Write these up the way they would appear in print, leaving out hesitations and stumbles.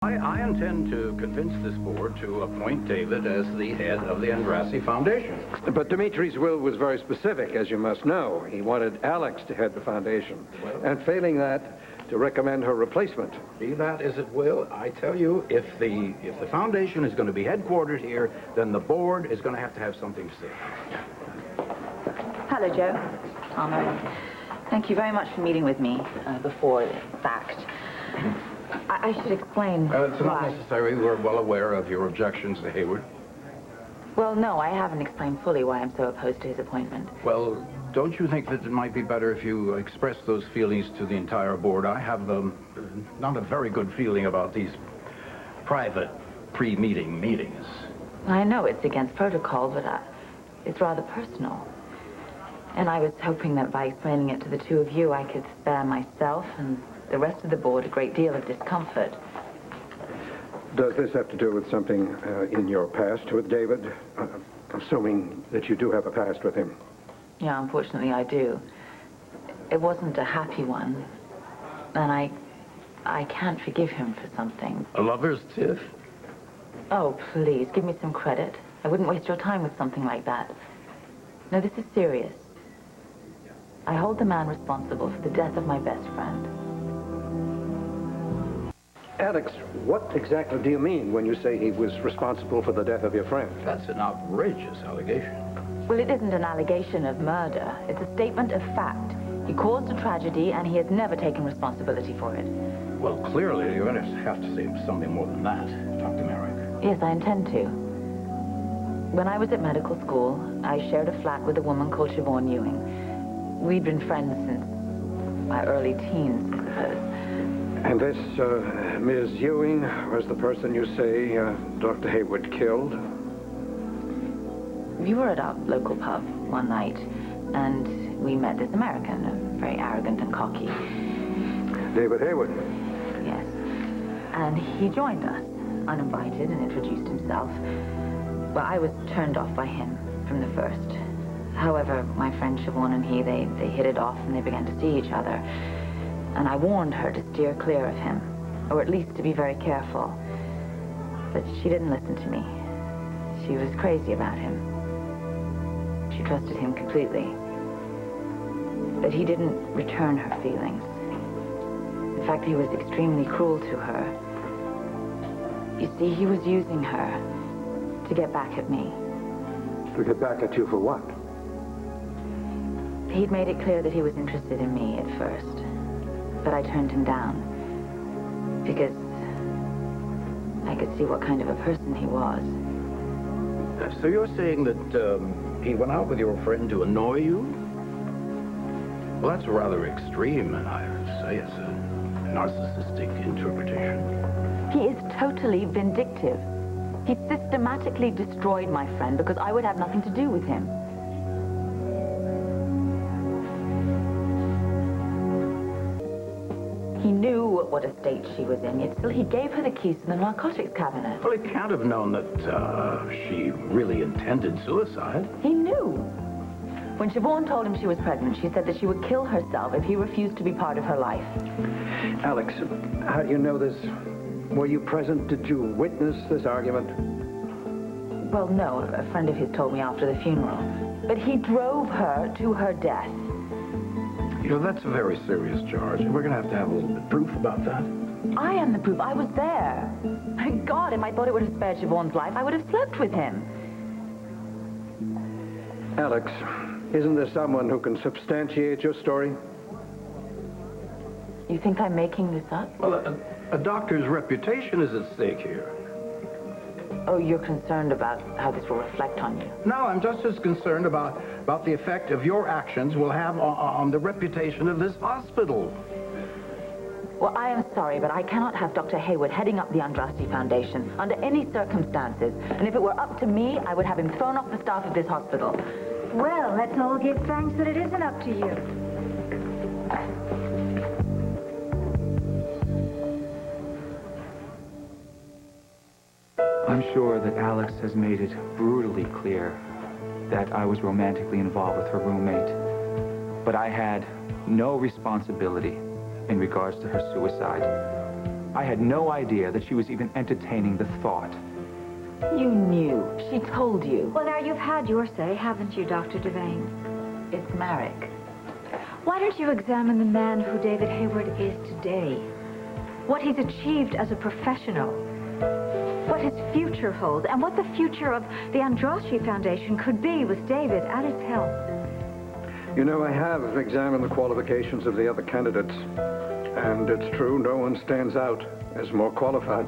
I intend to convince this board to appoint David as the head of the Andrassy Foundation. But Dimitri's will was very specific, as you must know. He wanted Alex to head the foundation. Well, and failing that, to recommend her replacement. Be that as it will, I tell you, if the foundation is going to be headquartered here, then the board is going to have something to say. Hello, Joe. Armour. Thank you very much for meeting with me before the fact. I should explain It's not necessary. We're well aware of your objections to Hayward. Well, no, I haven't explained fully why I'm so opposed to his appointment. Well, don't you think that it might be better if you express those feelings to the entire board? I have not a very good feeling about these private pre-meeting meetings. I know it's against protocol, but it's rather personal. And I was hoping that by explaining it to the two of you, I could spare myself and the rest of the board a great deal of discomfort. Does this have to do with something in your past with David? Assuming that you do have a past with him. Yeah, unfortunately I do. It wasn't a happy one. And I can't forgive him for something. A lover's tiff? Oh, please, give me some credit. I wouldn't waste your time with something like that. No, this is serious. I hold the man responsible for the death of my best friend. Alex, what exactly do you mean when you say he was responsible for the death of your friend? That's an outrageous allegation. Well, it isn't an allegation of murder. It's a statement of fact. He caused a tragedy, and he has never taken responsibility for it. Well, clearly, you're going to have to say something more than that, Dr. Merrick. Yes, I intend to. When I was at medical school, I shared a flat with a woman called Siobhan Ewing. We'd been friends since my early teens, I suppose. And this, Ms. Ewing, was the person you say Dr. Hayward killed? We were at our local pub one night, and we met this American, very arrogant and cocky. David Hayward? Yes. And he joined us, uninvited, and introduced himself. Well, I was turned off by him from the first. However, my friend Siobhan and he, they hit it off, and they began to see each other. And I warned her to steer clear of him, or at least to be very careful. But she didn't listen to me. She was crazy about him. She trusted him completely. But he didn't return her feelings. In fact, he was extremely cruel to her. You see, he was using her to get back at me. To get back at you for what? He'd made it clear that he was interested in me at first. But I turned him down because I could see what kind of a person he was. So you're saying that he went out with your friend to annoy you? Well, that's rather extreme, and I would say it's a narcissistic interpretation. He is totally vindictive. He systematically destroyed my friend because I would have nothing to do with him. He knew what a state she was in, yet still he gave her the keys to the narcotics cabinet. Well, he can't have known that she really intended suicide. He knew. When Siobhan told him she was pregnant, she said that she would kill herself if he refused to be part of her life. Alex, how do you know this? Were you present? Did you witness this argument? Well, no, a friend of his told me after the funeral. But he drove her to her death. You know, that's a very serious charge. We're going to have a little bit of proof about that. I am the proof. I was there. My God, if I thought it would have spared Siobhan's life, I would have slept with him. Alex, isn't there someone who can substantiate your story? You think I'm making this up? Well, a doctor's reputation is at stake here. Oh, you're concerned about how this will reflect on you. No, I'm just as concerned about the effect of your actions will have on the reputation of this hospital. Well, I am sorry, but I cannot have Dr. Hayward heading up the Andrassy Foundation under any circumstances. And if it were up to me, I would have him thrown off the staff of this hospital. Well, let's all give thanks that it isn't up to you. I'm sure that Alex has made it brutally clear that I was romantically involved with her roommate, but I had no responsibility in regards to her suicide. I had no idea that she was even entertaining the thought. You knew. She told you. Well, now, you've had your say, haven't you, Dr. Devane? It's Marek. Why don't you examine the man who David Hayward is today? What he's achieved as a professional? What his future holds? And what the future of the Andraschi Foundation could be with David at its helm? You know, I have examined the qualifications of the other candidates, and it's true, no one stands out as more qualified.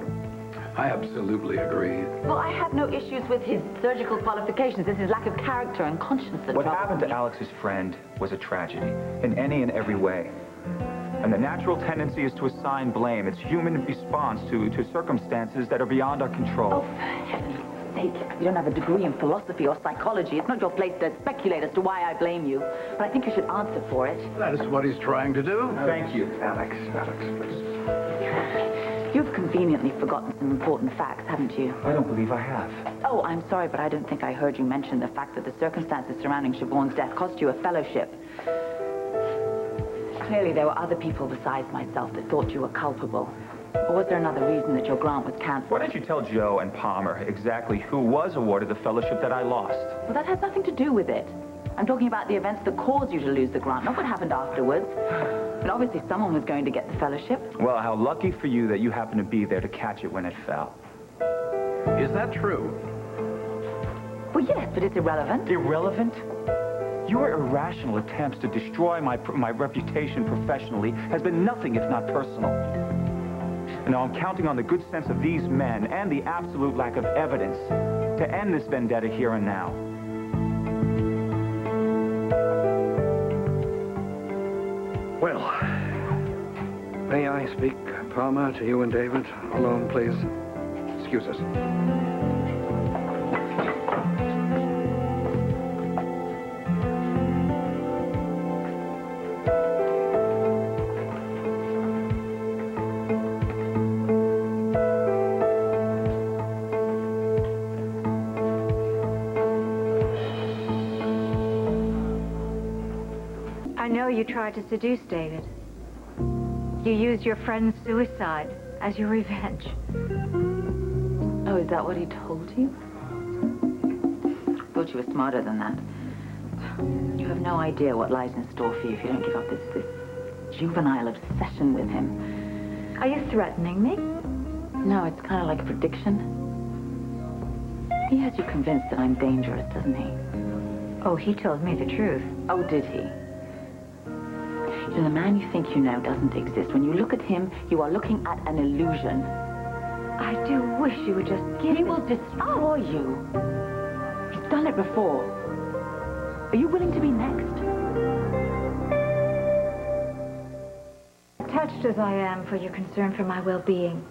I absolutely agree. Well, I have no issues with his surgical qualifications. It's his lack of character and conscience that What troubles happened to me. Alex's friend was a tragedy, in any and every way. And the natural tendency is to assign blame. It's human response to circumstances that are beyond our control. Oh, for heaven's sake. You don't have a degree in philosophy or psychology. It's not your place to speculate as to why I blame you. But I think you should answer for it. That is what he's trying to do. Thank you. Alex, please. You've conveniently forgotten some important facts, haven't you? I don't believe I have. Oh, I'm sorry, but I don't think I heard you mention the fact that the circumstances surrounding Siobhan's death cost you a fellowship. Clearly, there were other people besides myself that thought you were culpable. Or was there another reason that your grant was cancelled? Why don't you tell Joe and Palmer exactly who was awarded the fellowship that I lost? Well, that has nothing to do with it. I'm talking about the events that caused you to lose the grant, not what happened afterwards. But obviously someone was going to get the fellowship. Well, how lucky for you that you happened to be there to catch it when it fell. Is that true? Well, yes, but it's irrelevant. Irrelevant? Your irrational attempts to destroy my reputation professionally has been nothing if not personal. And now I'm counting on the good sense of these men and the absolute lack of evidence to end this vendetta here and now. Well, may I speak, Palmer, to you and David alone, please? Excuse us. I know you tried to seduce David. You used your friend's suicide as your revenge. Oh, is that what he told you? Thought you were smarter than that. You have no idea what lies in store for you if you don't give up this juvenile obsession with him. Are you threatening me? No, it's kind of like a prediction. He has you convinced that I'm dangerous, doesn't he? Oh, he told me the truth. Oh, did he? You know, the man you think you know doesn't exist. When you look at him, you are looking at an illusion. I do wish you would just give He it. will destroy you. He's done it before. Are you willing to be next? Touched as I am for your concern for my well-being,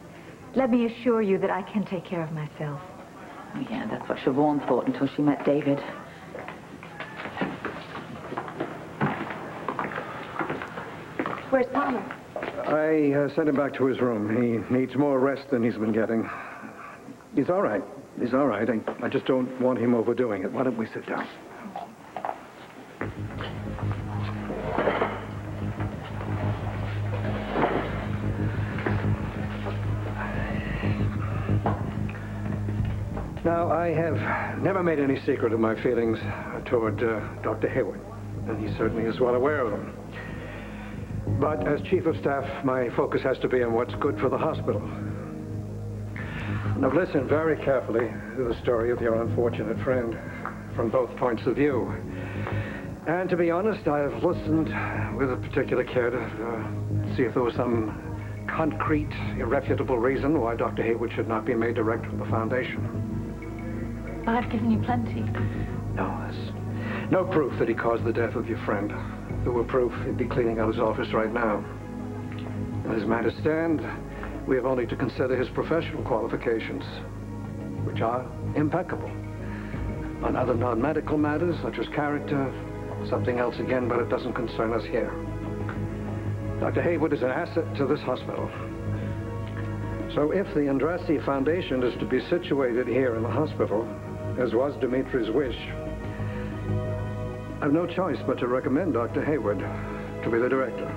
let me assure you that I can take care of myself. Oh, yeah, that's what Siobhan thought until she met David. Where's Palmer? I sent him back to his room. He needs more rest than he's been getting. He's all right. He's all right. I just don't want him overdoing it. Why don't we sit down? Now, I have never made any secret of my feelings toward Dr. Hayward, and he certainly is well aware of them. But as Chief of Staff, my focus has to be on what's good for the hospital. Now, listen very carefully to the story of your unfortunate friend from both points of view. And to be honest, I've listened with a particular care to see if there was some concrete, irrefutable reason why Dr. Hayward should not be made director of the foundation. But I've given you plenty. No, there's no proof that he caused the death of your friend. If there were proof, he'd be cleaning out his office right now. As matters stand, we have only to consider his professional qualifications, which are impeccable. On other non-medical matters, such as character, something else again, but it doesn't concern us here. Dr. Hayward is an asset to this hospital. So if the Andraschi Foundation is to be situated here in the hospital, as was Dimitri's wish, I have no choice but to recommend Dr. Hayward to be the director.